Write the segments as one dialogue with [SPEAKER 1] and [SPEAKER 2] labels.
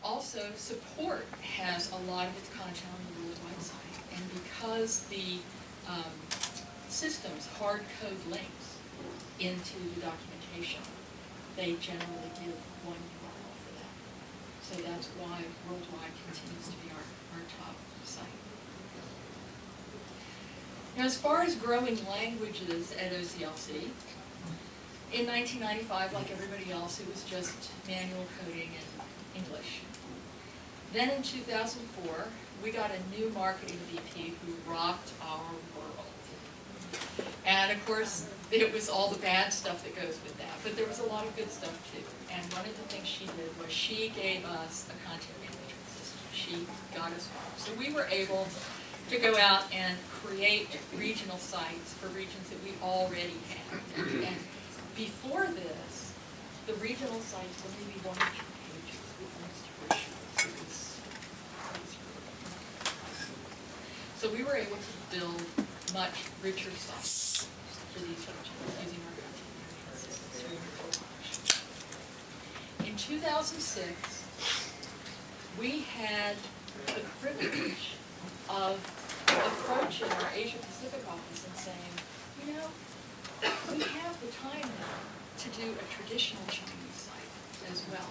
[SPEAKER 1] also, support has a lot of its content on the worldwide site, and because the systems hard code links into the documentation, they generally give one URL for that. So that's why worldwide continues to be our top site. Now, as far as growing languages at OCLC, in 1995, like everybody else, it was just manual coding in English. Then in 2004, we got a new marketing VP who rocked our world. And of course, it was all the bad stuff that goes with that, but there was a lot of good stuff too. And one of the things she did was she gave us a content management system. She got us one. So we were able to go out and create regional sites for regions that we already had. And before this, the regional sites were maybe 1 or 2 pages with links to brochures. So we were able to build much richer sites for these regions using our content management system. In 2006, we had the privilege of approaching our Asia Pacific office and saying, you know, we have the time now to do a traditional Chinese site as well.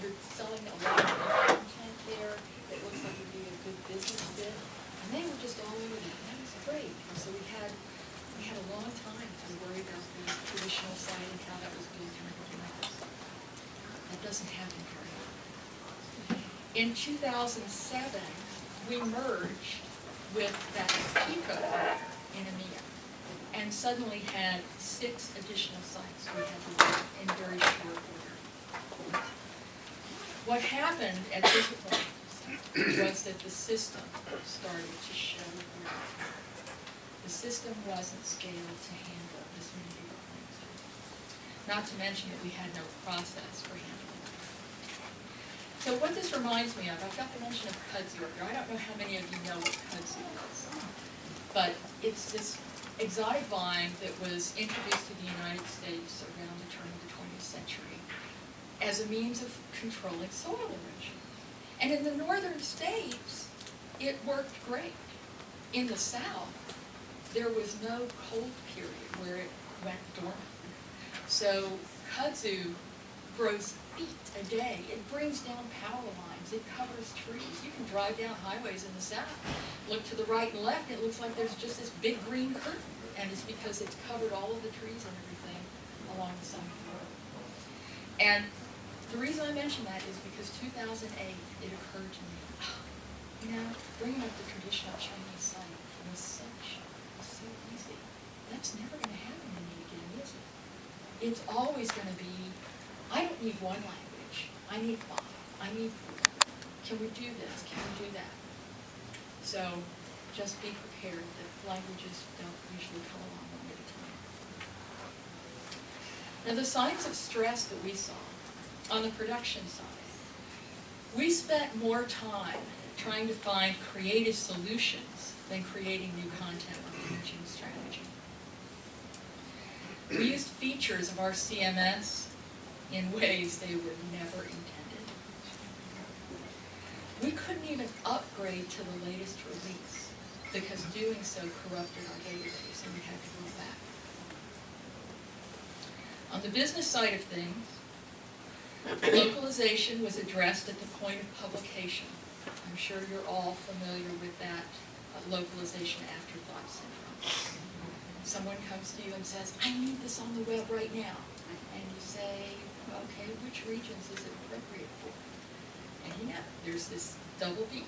[SPEAKER 1] You're selling a lot of content there. It looks like it would be a good business fit. And they were just all over that. That was great. And so we had a long time to worry about the traditional site and how that was built and everything else. That doesn't happen very often. In 2007, we merged with that Pico in EMEA, and suddenly had 6 additional sites we had to work in very short order. What happened at this point was that the system started to show growth. The system wasn't scaled to handle this many different things. Not to mention that we had no process for handling it. So what this reminds me of, I've got the mention of kudzu here. I don't know how many of you know what kudzu is, but it's this exotic vine that was introduced to the United States around the turn of the 20th century as a means of controlling soil erosion. And in the northern states, it worked great. In the south, there was no cold period where it went dormant. So kudzu grows feet a day. It brings down power lines. It covers trees. You can drive down highways in the south, look to the right and left, it looks like there's just this big green curtain. And it's because it's covered all of the trees and everything along the side of the road. And the reason I mention that is because 2008, it occurred to me, you know, bringing up the traditional Chinese site was so easy. That's never going to happen to me again, is it? It's always going to be, I don't need one language. I need 5. I need 4. Can we do this? Can we do that? So just be prepared that languages don't usually come along one at a time. Now the signs of stress that we saw on the production side, we spent more time trying to find creative solutions than creating new content or teaching strategy. We used features of our CMS in ways they were never intended. We couldn't even upgrade to the latest release because doing so corrupted our database and we had to go back. On the business side of things, localization was addressed at the point of publication. I'm sure you're all familiar with that localization afterthought syndrome. Someone comes to you and says, I need this on the web right now. And you say, okay, which regions is it appropriate for? And you know, there's this double beat.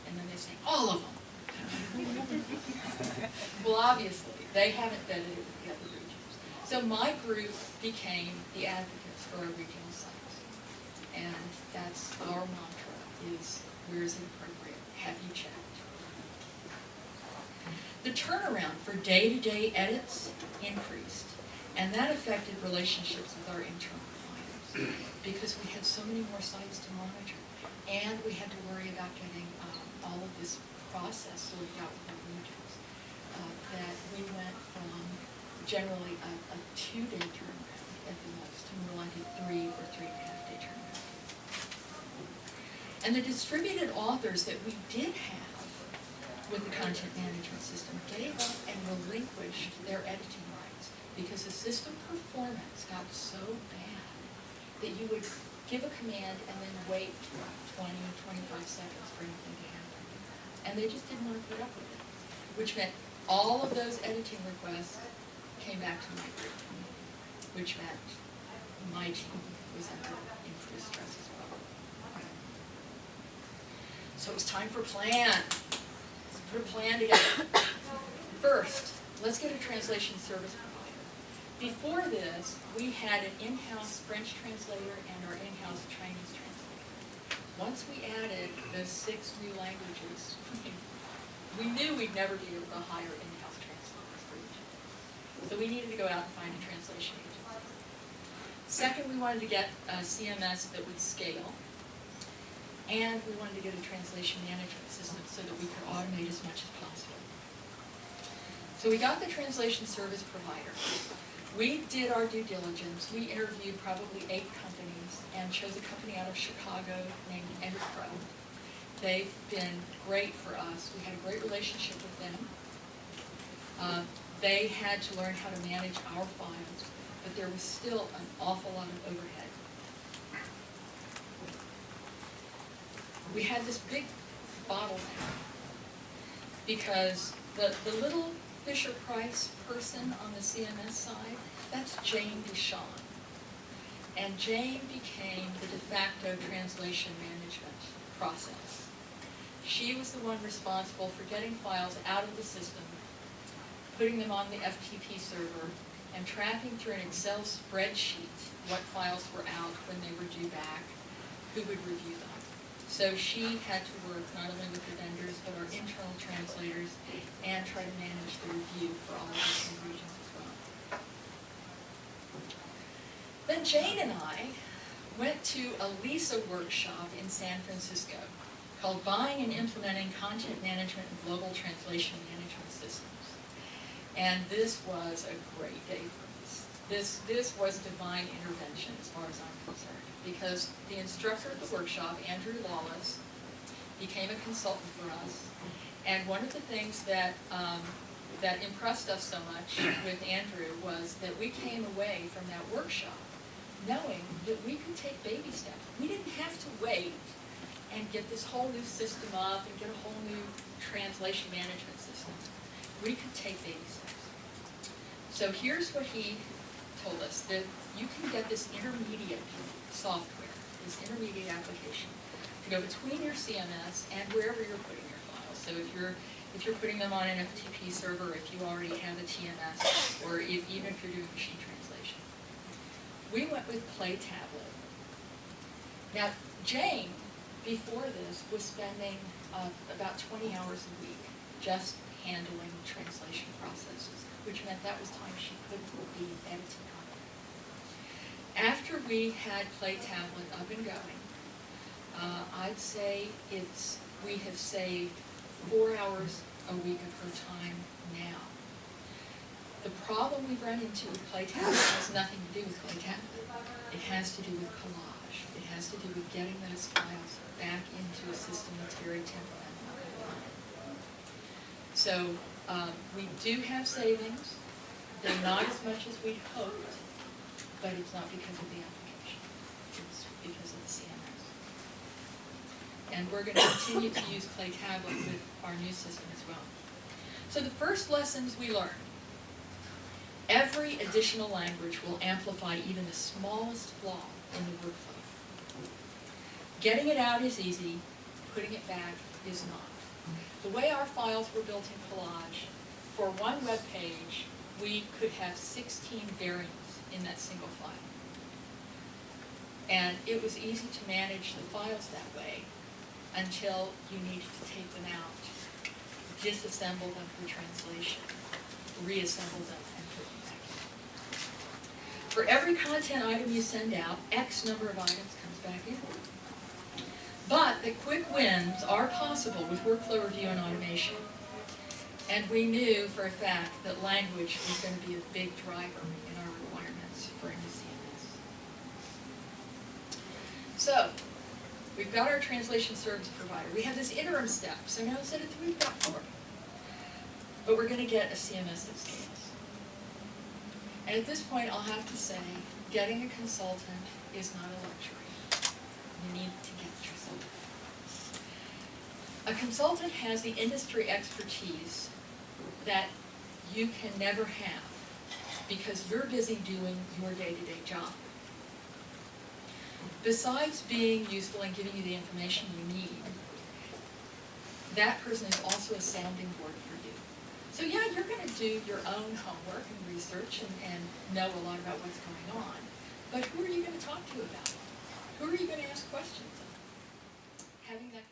[SPEAKER 1] And then they say, all of them. Well, obviously, they haven't vetted it with the other regions. So my group became the advocates for our regional sites. And that's our mantra is, where is it appropriate? Have you checked? The turnaround for day-to-day edits increased, and that affected relationships with our internal clients because we had so many more sites to monitor, and we had to worry about getting all of this process sorted out with our regions. That we went from generally a 2-day turnaround at the most to more like a 3 or 3.5 day turnaround. And the distributed authors that we did have with the content management system gave up and relinquished their editing rights because the system performance got so bad that you would give a command and then wait 20, 25 seconds for anything to happen. And they just didn't want to put up with it, which meant all of those editing requests came back to my group, which meant my team was under increased stress as well. So it was time for a plan. Let's put a plan together. First, let's get a translation service provider. Before this, we had an in-house French translator and our in-house Chinese translator. Once we added those 6 new languages, we knew we'd never be able to hire in-house translators for each. So we needed to go out and find a translation agency. Second, we wanted to get a CMS that would scale. And we wanted to get a translation management system so that we could automate as much as possible. So we got the translation service provider. We did our due diligence. We interviewed probably 8 companies and chose a company out of Chicago named Enterpro. They've been great for us. We had a great relationship with them. They had to learn how to manage our files, but there was still an awful lot of overhead. We had this big bottleneck because the little Fisher-Price person on the CMS side, that's Jane Duchamp. And Jane became the de facto translation management process. She was the one responsible for getting files out of the system, putting them on the FTP server, and tracking through an Excel spreadsheet what files were out, when they were due back, who would review them. So she had to work not only with the vendors, but our internal translators, and try to manage the review for all of the different regions as well. Then Jane and I went to a LISA workshop in San Francisco called Buying and Implementing Content Management and Global Translation Management Systems. And this was a great day for us. This was divine intervention as far as I'm concerned, because the instructor at the workshop, Andrew Lawless, became a consultant for us. And one of the things that that impressed us so much with Andrew was that we came away from that workshop knowing that we could take baby steps. We didn't have to wait and get this whole new system up and get a whole new translation management system. We could take baby steps. So here's what he told us, that you can get this intermediate software, this intermediate application, to go between your CMS and wherever you're putting your files. So if you're putting them on an FTP server, if you already have a TMS, or even if you're doing machine translation. We went with Play Tablet. Now, Jane, before this, was spending about 20 hours a week just handling translation processes, which meant that was time she couldn't be editing on it. After we had Play Tablet up and going, I'd say we have saved 4 hours a week of her time now. The problem we've run into with Play Tablet has nothing to do with Play Tablet. It has to do with collage. It has to do with getting those files back into a system that's very temperamental. So we do have savings. They're not as much as we hoped, but it's not because of the application. It's because of the CMS. And we're going to continue to use Play Tablet with our new system as well. So the first lessons we learned: every additional language will amplify even the smallest flaw in the workflow. Getting it out is easy, putting it back is not. The way our files were built in Collage, for one web page, we could have 16 variants in that single file. And it was easy to manage the files that way until you needed to take them out, disassemble them for translation, reassemble them, and put them back in. For every content item you send out, X number of items comes back in. But the quick wins are possible with workflow review and automation. And we knew for a fact that language was going to be a big driver in our requirements for a new CMS. So, We've got our translation service provider. We have this interim step. So now instead of 3, we've got 4. But we're going to get a CMS that scales. And at this point, I'll have to say, getting a consultant is not a luxury. You need to get a consultant. A consultant has the industry expertise that you can never have because you're busy doing your day-to-day job. Besides being useful and giving you the information you need, that person is also a sounding board for you. So yeah, you're going to do your own homework and research and know a lot about what's going on, but who are you going to talk to about it? Who are you going to ask questions of? Having that